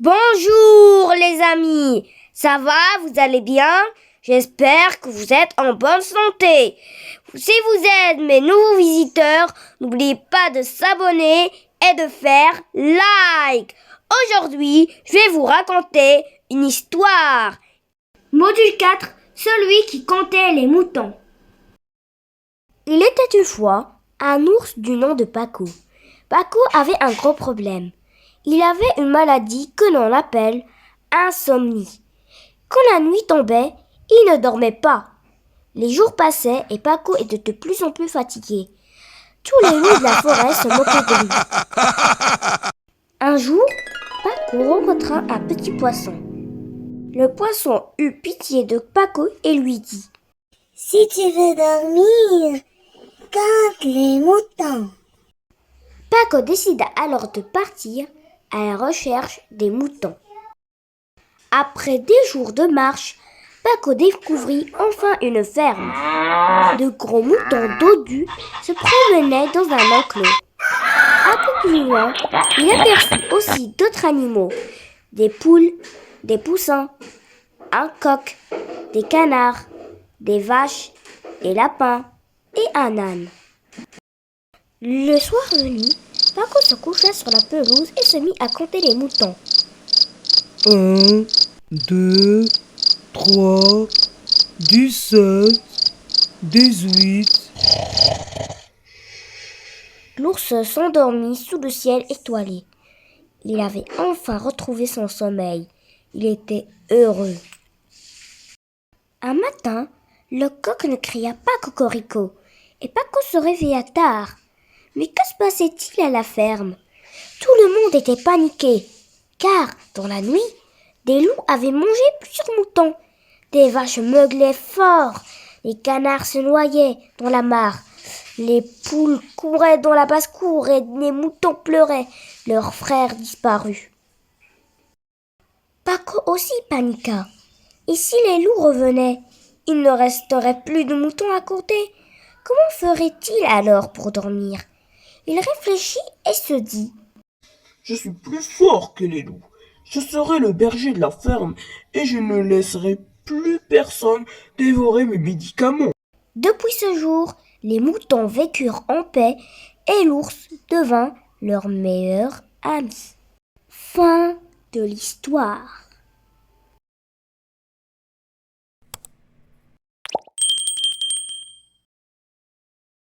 Bonjour les amis, ça va, vous allez bien? J'espère que vous êtes en bonne santé. Si vous êtes mes nouveaux visiteurs, n'oubliez pas de s'abonner et de faire like. Aujourd'hui, je vais vous raconter une histoire. Module 4, celui qui comptait les moutons. Il était une fois un ours du nom de Paco. Paco avait un gros problème. Il avait une maladie que l'on appelle insomnie. Quand la nuit tombait, il ne dormait pas. Les jours passaient et Paco était de plus en plus fatigué. Tous les loups de la forêt se moquaient de lui. Un jour, Paco rencontra un petit poisson. Le poisson eut pitié de Paco et lui dit « Si tu veux dormir, compte les moutons. » Paco décida alors de partir à la recherche des moutons. Après des jours de marche, Paco découvrit enfin une ferme. De gros moutons dodus se promenaient dans un enclos. Un peu plus loin, il aperçut aussi d'autres animaux, des poules, des poussins, un coq, des canards, des vaches, des lapins et un âne. Le soir venu, Paco se coucha sur la pelouse et se mit à compter les moutons. 1, 2, 3, 17, 18. L'ours s'endormit sous le ciel étoilé. Il avait enfin retrouvé son sommeil. Il était heureux. Un matin, le coq ne cria pas cocorico et Paco se réveilla tard. Mais que se passait-il à la ferme? Tout le monde était paniqué, car dans la nuit, des loups avaient mangé plusieurs moutons. Des vaches meuglaient fort, les canards se noyaient dans la mare, les poules couraient dans la basse-cour et les moutons pleuraient, leurs frères disparus. Paco aussi paniqua. Et si les loups revenaient, il ne resterait plus de moutons à compter. Comment ferait-il alors pour dormir? Il réfléchit et se dit « Je suis plus fort que les loups. Je serai le berger de la ferme et je ne laisserai plus personne dévorer mes médicaments. » Depuis ce jour, les moutons vécurent en paix et l'ours devint leur meilleur ami. Fin de l'histoire.